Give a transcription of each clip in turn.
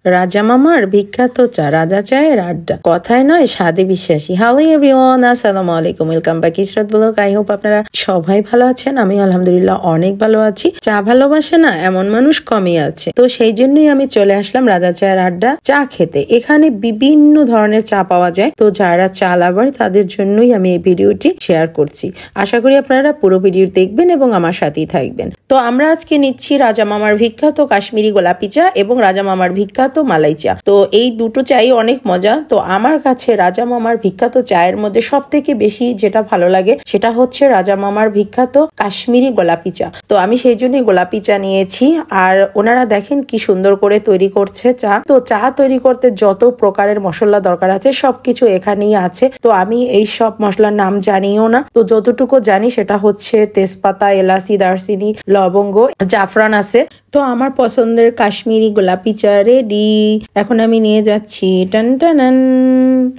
রাজা মামার বিখ্যাত চা, রাজা চায়ের আড্ডা, কথায় নয় স্বাদে বিশ্বাসী। হ্যালো এভরিওয়ান, আসসালামু আলাইকুম, welcome back Israt blog. I hope আপনারা সবাই ভালো আছেন। আমি আলহামদুলিল্লাহ অনেক ভালো আছি। চা ভালোবাসে না এমন মানুষ কমই আছে, তো সেই জন্যই আমি চলে আসলাম রাজা চায়ের আড্ডা চা খেতে। এখানে বিভিন্ন ধরনের চা পাওয়া যায়, তো যারা চা লাভার তাদের জন্যই আমি এই ভিডিওটি শেয়ার করছি। আশা করি আপনারা পুরো ভিডিও দেখবেন এবং আমার সাথেই থাকবেন। তো আমরা আজকে নিচ্ছি রাজা মামার বিখ্যাত কাশ্মীরি গোলাপি চা এবং রাজা মামার বিখ্যাত মালাই চা। তো এই দুটো চাই অনেক মজা। তো আমার কাছে রাজা মামার বিখ্যাত চায়ের মধ্যে সব থেকে বেশি যেটা ভালো লাগে সেটা হচ্ছে রাজা মামার বিখ্যাত কাশ্মীরি গোলাপি চা। তো আমি সেই জন্যই গোলাপি চা নিয়েছি। আর ওনারা দেখেন কি সুন্দর করে তৈরি করছে চা। তো চা তৈরি করতে যত প্রকারের মশলা দরকার আছে সবকিছু এখানেই আছে। তো আমি এই সব মশলার নাম জানিও না, তো যতটুকু জানি সেটা হচ্ছে তেজপাতা, এলাচি, দারচিনি, লবঙ্গ, জাফরান আছে। তো আমার পছন্দের কাশ্মীরি গোলাপি চা রেডি। এখন আমি নিয়ে যাচ্ছি টান টানান।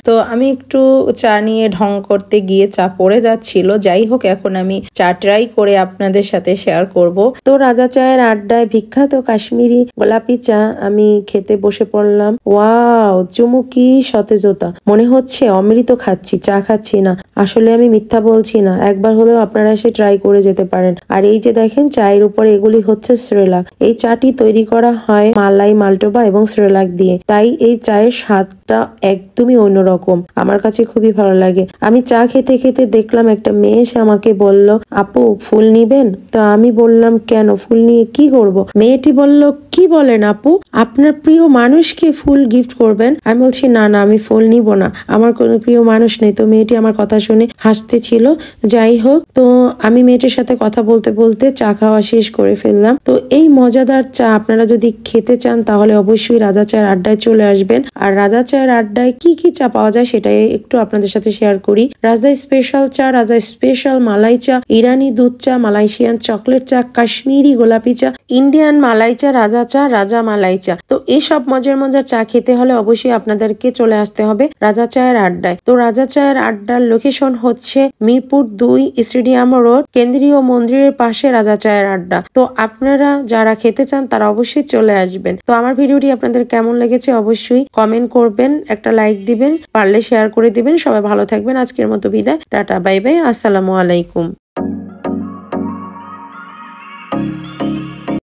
তো আমি একটু চা নিয়ে ঢং করতে গিয়ে চা পড়ে যাচ্ছিল। যাই হোক, এখন আমি চা ট্রাই করে আপনাদের সাথে শেয়ার করব। তো রাজা চায়ের আড্ডায় বিখ্যাত কাশ্মীরি গোলাপি চা আমি খেতে বসে পড়লাম। ওয়াও, চুমুকি সতেজতা, মনে হচ্ছে অমৃত খাচ্ছি, চা খাচ্ছি না। আসলে আমি মিথ্যা বলছি না, একবার হলেও আপনারা এসে ট্রাই করে যেতে পারেন। আর এই যে দেখেন চায়ের উপরে এগুলি হচ্ছে শ্রেলাক। এই চাটি তৈরি করা হয় মালাই, মালটোবা এবং শ্রেলাক দিয়ে, তাই এই চায়ের স্বাদটা একদমই অন্যরকম। আমার কাছে খুবই ভালো লাগে। আমি চা খেতে খেতে দেখলাম একটা মেয়ে এসে আমাকে বলল, আপু ফুল নিবেন? তো আমি বললাম, কেন, ফুল নিয়ে কি করব? মেয়েটি বলল, কি বলেন আপু, আপনার প্রিয় মানুষকে ফুল গিফট করবেন? আমি বলছি, না না, আমি ফুল নিব না, আমার কোনো প্রিয় মানুষ নেই। তো মেয়েটি আমার কথা শুনে হাসতে ছিল। যাই হোক, তো আমি মেয়েটির সাথে কথা বলতে বলতে চা খাওয়া শেষ করে ফেললাম। তো এই মজাদার চা আপনারা যদি খেতে চান তাহলে অবশ্যই রাজা চায়ের আড্ডায় চলে আসবেন। আর রাজা চায়ের আড্ডায় কি কি চা পাওয়া যায় সেটাই একটু আপনাদের সাথে শেয়ার করি। রাজা স্পেশাল চা, রাজা স্পেশাল মালাই চা, ইরানি দুধ চা, মালয়েশিয়ান চকলেট চা, কাশ্মীরি গোলাপি চা, ইন্ডিয়ান মালাই চা, রাজা চা, রাজা মালাই চা। তো এইসব মজার মজার চা খেতে হলে অবশ্যই আপনাদেরকে চলে আসতে হবে রাজা চায়ের আড্ডায়। তো রাজা চায়ের আড্ডার লোকেশন হচ্ছে মিরপুর 2 স্টেডিয়াম রোড, কেন্দ্রীয় মন্দিরের পাশে রাজা চায়ের আড্ডা। তো আপনারা যারা খেতে চান তারা অবশ্যই চলে আসবেন। তো আমার ভিডিওটি আপনাদের কেমন লেগেছে অবশ্যই কমেন্ট করবেন, একটা লাইক দিবেন, পারলে শেয়ার করে দিবেন। সবাই ভালো থাকবেন। আজকের মতো বিদায়, টাটা, বাই বাই, আসসালামু আলাইকুম।